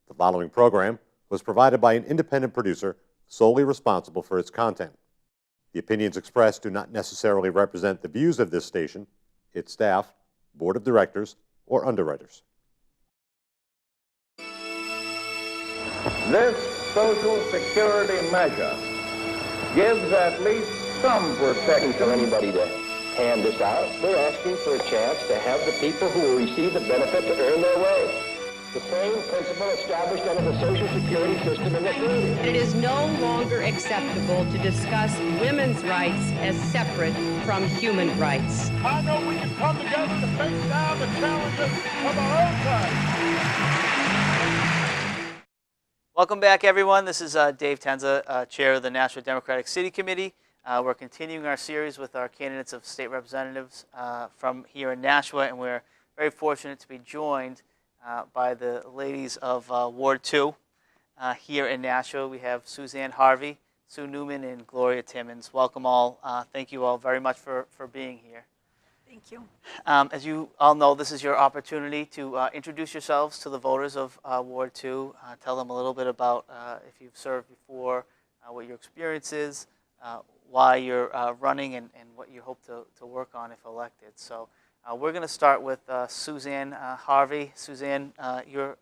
The following program was provided by an independent producer solely responsible for its content. The opinions expressed do not necessarily represent the views of this station, its staff, board of directors, or underwriters. This Social Security measure gives at least some protection for anybody to hand this out. We're asking for a chance to have the people who will receive the benefit to earn their way. The same principle established under the Social Security system in this country. It is no longer acceptable to discuss women's rights as separate from human rights. I know we can come together to face down the challenges of our own time. Welcome back, everyone. This is Dave Tenza, Chair of the Nashua Democratic City Committee. We're continuing our series with our candidates of state representatives from here in Nashua, and we're very fortunate to be joined by the ladies of Ward 2 here in Nashua. We have Suzanne Harvey, Sue Newman, and Gloria Timmons. Welcome all. Thank you all very much for being here. Thank you. As you all know, this is your opportunity to introduce yourselves to the voters of Ward 2. Tell them a little bit about if you've served before, what your experience is, why you're running, and what you hope to work on if elected. So we're going to start with Suzanne Harvey. Suzanne, you're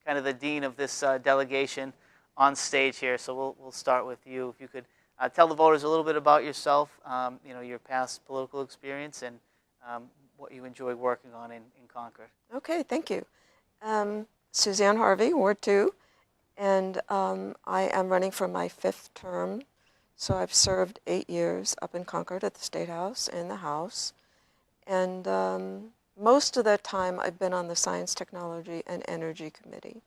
kind of the dean of this delegation on stage here, so we'll start with you. If you could tell the voters a little bit about yourself, your past political experience, and what you enjoy working on in Concord. Okay, thank you. Suzanne Harvey, Ward 2, and I am running for my 5th term. So I've served 8 years up in Concord at the State House and the House. And most of that time I've been on the Science, Technology, and Energy Committee.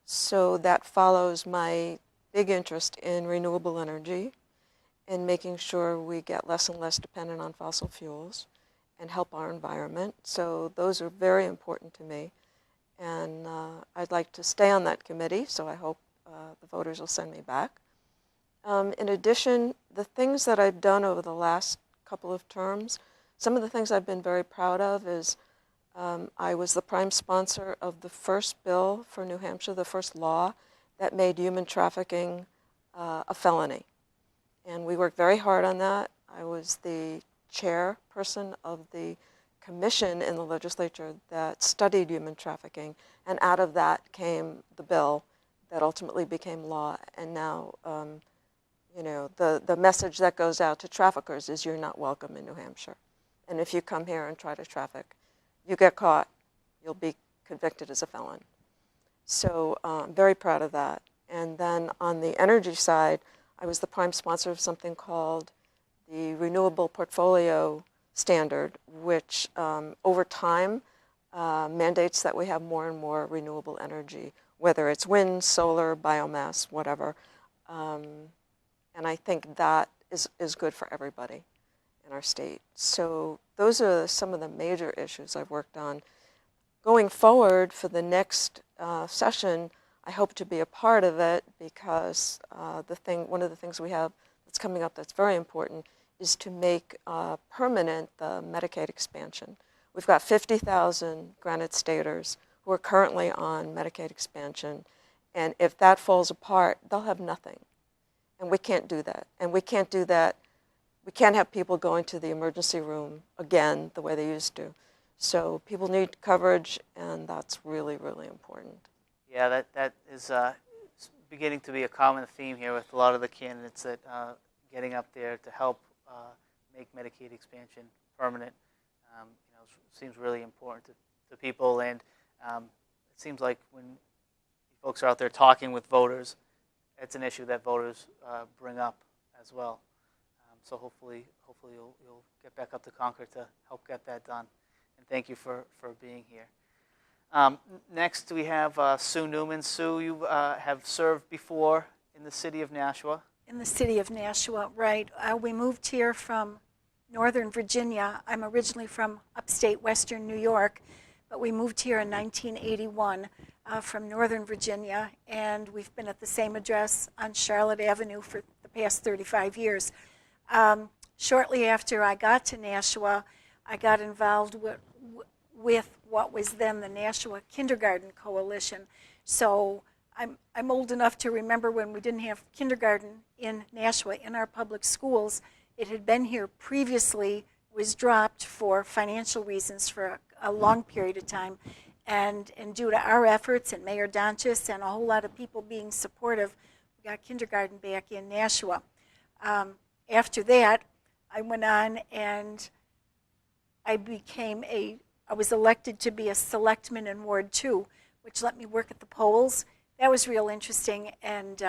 So that follows my big interest in renewable energy and making sure we get less and less dependent on fossil fuels and help our environment. So those are very important to me. And I'd like to stay on that committee, so I hope the voters will send me back. In addition, the things that I've done over the last couple of terms, some of the things I've been very proud of is I was the prime sponsor of the first bill for New Hampshire, the first law that made human trafficking a felony. And we worked very hard on that. I was the chairperson of the commission in the legislature that studied human trafficking, and out of that came the bill that ultimately became law. And now, the message that goes out to traffickers is you're not welcome in New Hampshire. And if you come here and try to traffic, you get caught, you'll be convicted as a felon. So I'm very proud of that. And then on the energy side, I was the prime sponsor of something called the Renewable Portfolio Standard, which over time mandates that we have more and more renewable energy, whether it's wind, solar, biomass, whatever. And I think that is good for everybody in our state. So those are some of the major issues I've worked on. Going forward for the next session, I hope to be a part of it because one of the things we have that's coming up that's very important is to make permanent the Medicaid expansion. We've got 50,000 Granite Staters who are currently on Medicaid expansion, and if that falls apart, they'll have nothing. And we can't do that. And we can't do that. We can't have people going to the emergency room again the way they used to. So people need coverage, and that's really, really important. Yeah, that is beginning to be a common theme here with a lot of the candidates that getting up there to help make Medicaid expansion permanent. Seems really important to people, and it seems like when folks are out there talking with voters, it's an issue that voters bring up as well. So hopefully you'll get back up to Concord to help get that done. And thank you for being here. Next we have Sue Newman. Sue, you have served before in the city of Nashua. In the city of Nashua, right. We moved here from Northern Virginia. I'm originally from upstate Western New York, but we moved here in 1981 from Northern Virginia, and we've been at the same address on Charlotte Avenue for the past 35 years. Shortly after I got to Nashua, I got involved with what was then the Nashua Kindergarten Coalition. So I'm old enough to remember when we didn't have kindergarten in Nashua in our public schools. It had been here previously, was dropped for financial reasons for a long period of time. And due to our efforts and Mayor Donchis and a whole lot of people being supportive, we got kindergarten back in Nashua. After that, I went on and I was elected to be a selectman in Ward 2, which let me work at the polls. That was real interesting, and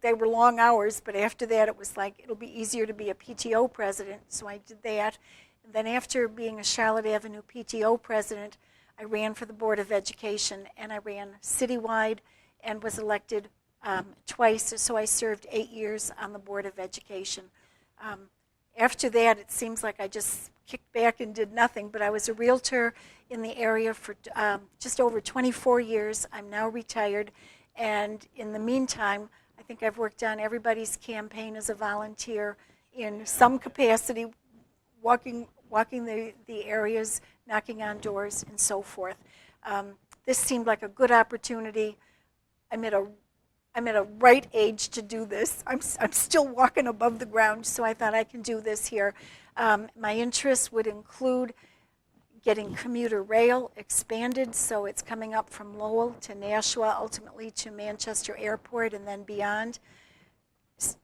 they were long hours, but after that it was like, it'll be easier to be a PTO president, so I did that. And then after being a Charlotte Avenue PTO president, I ran for the Board of Education, and I ran citywide and was elected twice, so I served 8 years on the Board of Education. After that, it seems like I just kicked back and did nothing, but I was a realtor in the area for just over 24 years. I'm now retired, and in the meantime, I think I've worked on everybody's campaign as a volunteer in some capacity, walking the areas, knocking on doors, and so forth. This seemed like a good opportunity. I'm at a right age to do this. I'm still walking above the ground, so I thought I can do this here. My interests would include getting commuter rail expanded, so it's coming up from Lowell to Nashua, ultimately to Manchester Airport, and then beyond.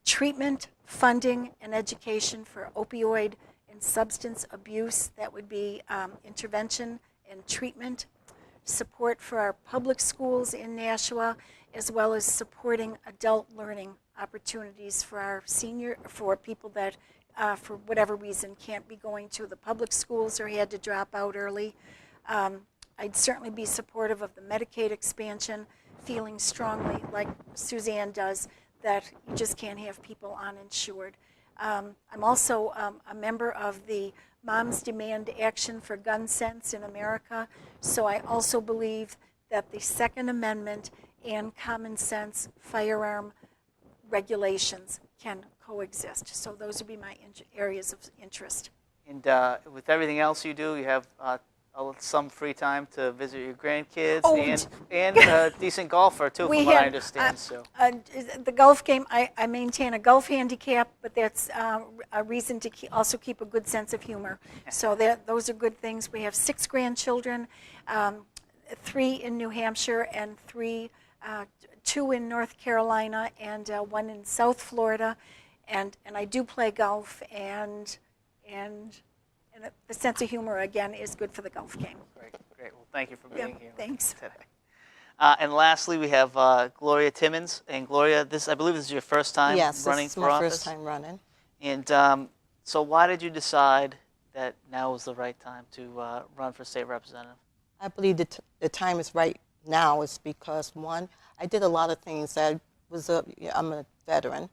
Treatment, funding, and education for opioid and substance abuse. That would be intervention and treatment. Support for our public schools in Nashua, as well as supporting adult learning opportunities for for people that for whatever reason can't be going to the public schools or had to drop out early. I'd certainly be supportive of the Medicaid expansion, feeling strongly, like Suzanne does, that you just can't have people uninsured. I'm also a member of the Moms Demand Action for Gun Sense in America, so I also believe that the Second Amendment and common sense firearm regulations can coexist. So those would be my areas of interest. And with everything else you do, you have some free time to visit your grandkids and a decent golfer too, from what I understand. The golf game, I maintain a golf handicap, but that's a reason to also keep a good sense of humor. So those are good things. We have 6 grandchildren, 3 in New Hampshire and 2 in North Carolina and 1 in South Florida. And I do play golf, and the sense of humor, again, is good for the golf game. Great. Well, thank you for being here. Thanks. Today. And lastly, we have Gloria Timmons. And Gloria, I believe this is your first time running for office? Yes, this is my first time running. And so why did you decide that now was the right time to run for state representative? I believe the time is right now is because, one, I did a lot of things. I'm a veteran,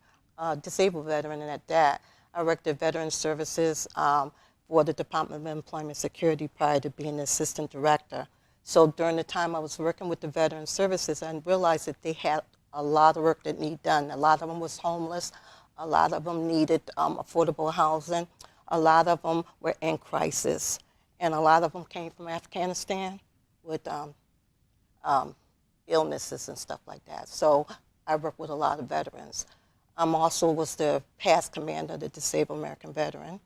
disabled veteran, and at that, I worked at Veteran Services for the Department of Employment Security prior to being the assistant director. So during the time I was working with the Veteran Services, I realized that they had a lot of work that needed done. A lot of them was homeless. A lot of them needed affordable housing. A lot of them were in crisis. And a lot of them came from Afghanistan with illnesses and stuff like that. So I worked with a lot of veterans. I also was the past commander of the Disabled American Veteran.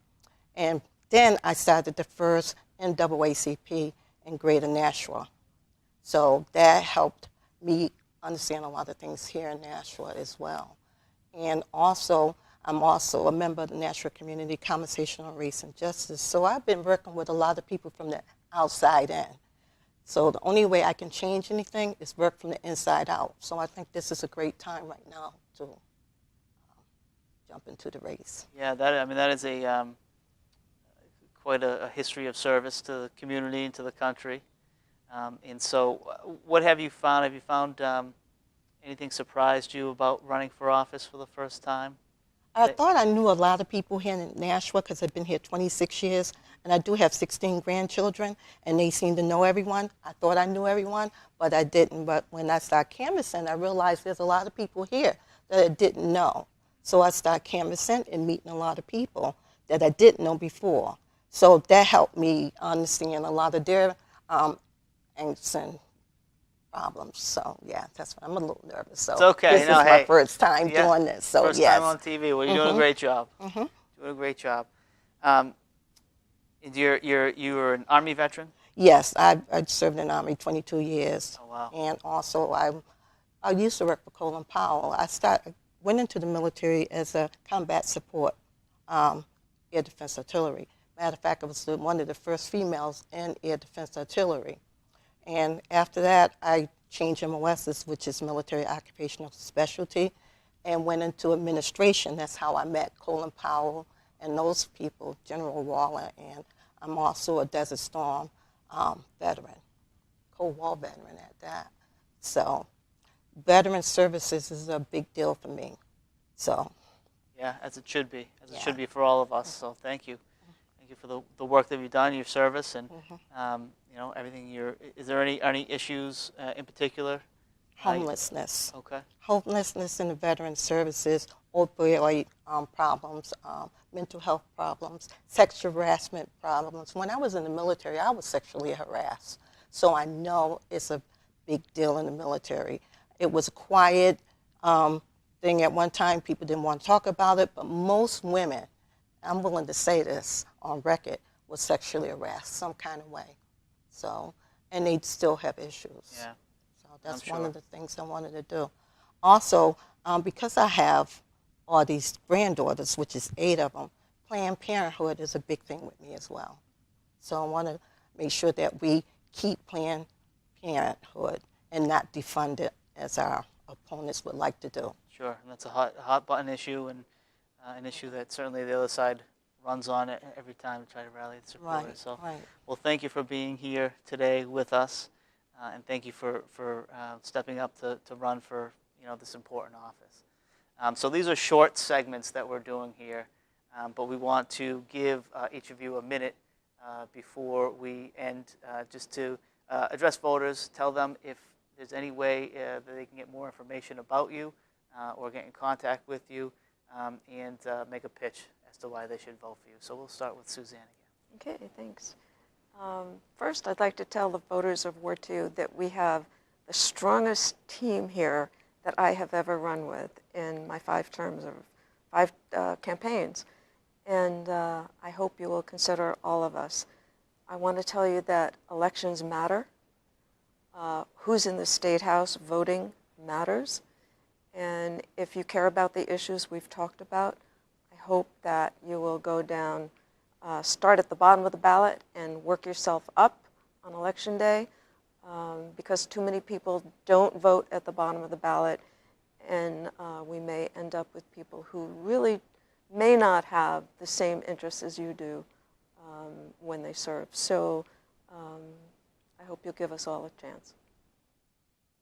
And then I started the first NAACP in Greater Nashua. So that helped me understand a lot of things here in Nashua as well. And also, I'm also a member of the Nashua Community Conversation on Race and Justice. So I've been working with a lot of people from the outside in. So the only way I can change anything is work from the inside out. So I think this is a great time right now to jump into the race. Yeah, that is a quite a history of service to the community and to the country. And so what have you found? Have you found anything surprised you about running for office for the first time? I thought I knew a lot of people here in Nashua because I've been here 26 years, and I do have 16 grandchildren, and they seem to know everyone. I thought I knew everyone, but I didn't. But when I started canvassing, I realized there's a lot of people here that I didn't know. So I started canvassing and meeting a lot of people that I didn't know before. So that helped me understand a lot of their angst and problems. So yeah, that's why I'm a little nervous. So It's okay. this is my first time yeah, doing this. So first yes. time on TV. Well, you're doing a great job. Doing a great job. And you're an Army veteran? Yes, I served in the Army 22 years. Oh, wow. And also I used to work for Colin Powell. Went into the military as a combat support air defense artillery. Matter of fact, I was one of the first females in air defense artillery. And after that, I changed MOSs, which is military occupational specialty, and went into administration. That's how I met Colin Powell and those people, General Waller, and I'm also a Desert Storm veteran, Cold War veteran at that. So veteran services is a big deal for me. So Yeah, as it should be. As it Yeah. should be for all of us. So thank you. Thank you for the work that you've done, your service, and everything. Is there any issues in particular? homelessness. Okay. Homelessness in the veteran services, opioid problems, mental health problems, sexual harassment problems. When I was in the military, I was sexually harassed. So I know it's a big deal in the military. It was a quiet thing at one time. People didn't want to talk about it, but most women, I'm willing to say this on record, was sexually harassed some kind of way. So, and they still have issues. Yeah. So that's I'm one sure. of the things I wanted to do. Also, because I have all these granddaughters, which is 8 of them, Planned Parenthood is a big thing with me as well. So I want to make sure that we keep Planned Parenthood and not defund it as our opponents would like to do. Sure. And that's a hot button issue, and an issue that certainly the other side runs on it every time to try to rally the supporters. Right, So, right. well, thank you for being here today with us, and thank you for stepping up to run for this important office. So these are short segments that we're doing here, but we want to give each of you a minute before we end, just to address voters, tell them if there's any way that they can get more information about you or get in contact with you, and make a pitch as to why they should vote for you. So we'll start with Suzanne again. Okay, thanks. First, I'd like to tell the voters of Ward 2 that we have the strongest team here that I have ever run with in my 5 terms of 5 campaigns. And I hope you will consider all of us. I want to tell you that elections matter. Who's in the State House voting matters. And if you care about the issues we've talked about, I hope that you will go down, start at the bottom of the ballot and work yourself up on Election Day, because too many people don't vote at the bottom of the ballot, and we may end up with people who really may not have the same interests as you do when they serve. So I hope you'll give us all a chance.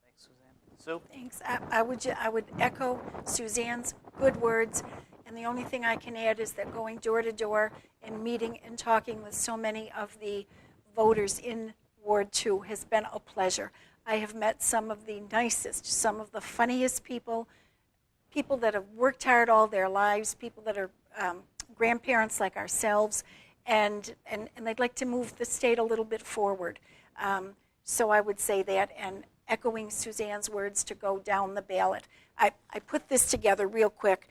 Thanks, Suzanne. Sue? Thanks. I would echo Suzanne's good words, and the only thing I can add is that going door to door and meeting and talking with so many of the voters in Ward 2 has been a pleasure. I have met some of the nicest, some of the funniest people that have worked hard all their lives, people that are grandparents like ourselves, and they'd like to move the state a little bit forward. So I would say that, and echoing Suzanne's words to go down the ballot. I put this together real quick.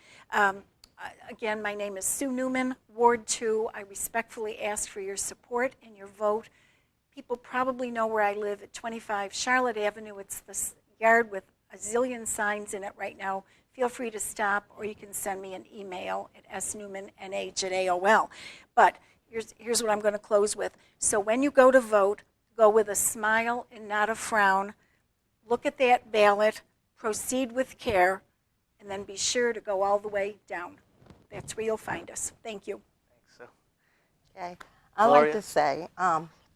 Again, my name is Sue Newman, Ward 2. I respectfully ask for your support and your vote. People probably know where I live at 25 Charlotte Avenue. It's the yard with a zillion signs in it right now. Feel free to stop, or you can send me an email at snewmanh@AOL. But here's what I'm going to close with. So when you go to vote, go with a smile and not a frown. Look at that ballot, proceed with care, and then be sure to go all the way down. That's where you'll find us. Thank you. Thanks, Sue. Okay. I'd Gloria? like to say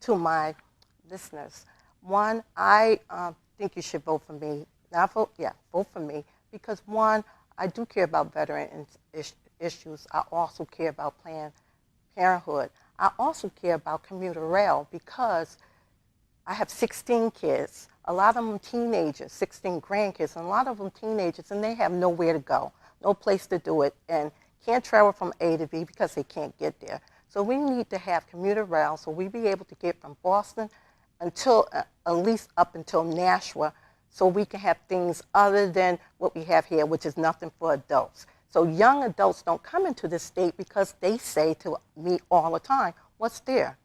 to my listeners, one, I think you should vote for me. Vote for me, because one, I do care about veteran issues. I also care about Planned Parenthood. I also care about commuter rail, because I have 16 kids, a lot of them teenagers, 16 grandkids, and a lot of them teenagers, and they have nowhere to go, no place to do it, and can't travel from A to B because they can't get there. So we need to have commuter rail so we be able to get from Boston until at least up until Nashua, so we can have things other than what we have here, which is nothing for adults. So young adults don't come into this state because they say to me all the time, what's there?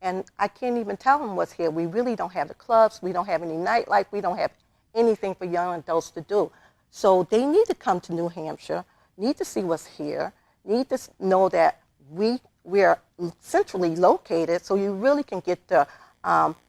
And I can't even tell them what's here. We really don't have the clubs. We don't have any nightlife. We don't have anything for young adults to do. So they need to come to New Hampshire, need to see what's here, need to know that we are centrally located, so you really can get to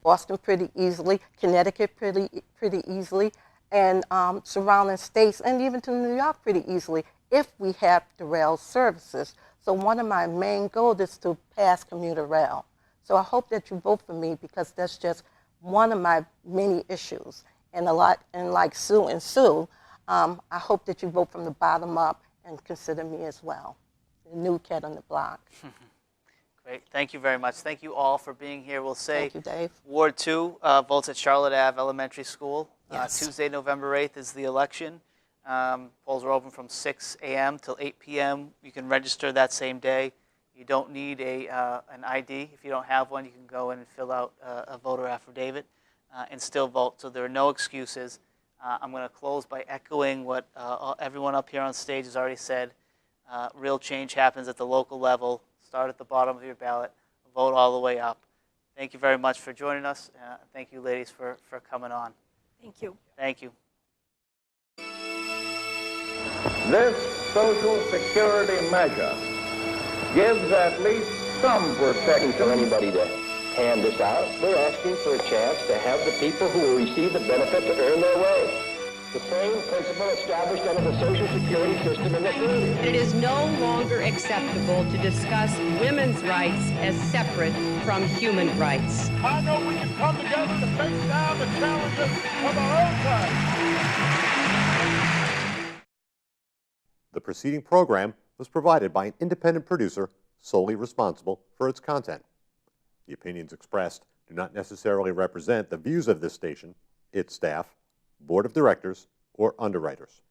Boston pretty easily, Connecticut pretty easily, and surrounding states, and even to New York pretty easily if we have the rail services. So one of my main goals is to pass commuter rail. So I hope that you vote for me because that's just one of my many issues. And like Sue and Sue, I hope that you vote from the bottom up and consider me as well, the new kid on the block. Great. Thank you very much. Thank you all for being here. We'll say Thank you, Dave. Ward 2 votes at Charlotte Ave Elementary School. Yes. Tuesday, November 8th is the election. Polls are open from 6 a.m. till 8 p.m. You can register that same day. You don't need an ID. If you don't have one, you can go in and fill out a voter affidavit and still vote. So there are no excuses. I'm going to close by echoing what everyone up here on stage has already said. Real change happens at the local level. Start at the bottom of your ballot. Vote all the way up. Thank you very much for joining us. Thank you, ladies, for coming on. Thank you. Thank you. This Social Security measure gives at least some protection For anybody to hand this out, we're asking for a chance to have the people who will receive the benefit to earn their way. The same principle established under the Social Security system in the 30s. It is no longer acceptable to discuss women's rights as separate from human rights. I know we can come together to face down the challenges of our own time. The preceding program was provided by an independent producer solely responsible for its content. The opinions expressed do not necessarily represent the views of this station, its staff, board of directors, or underwriters.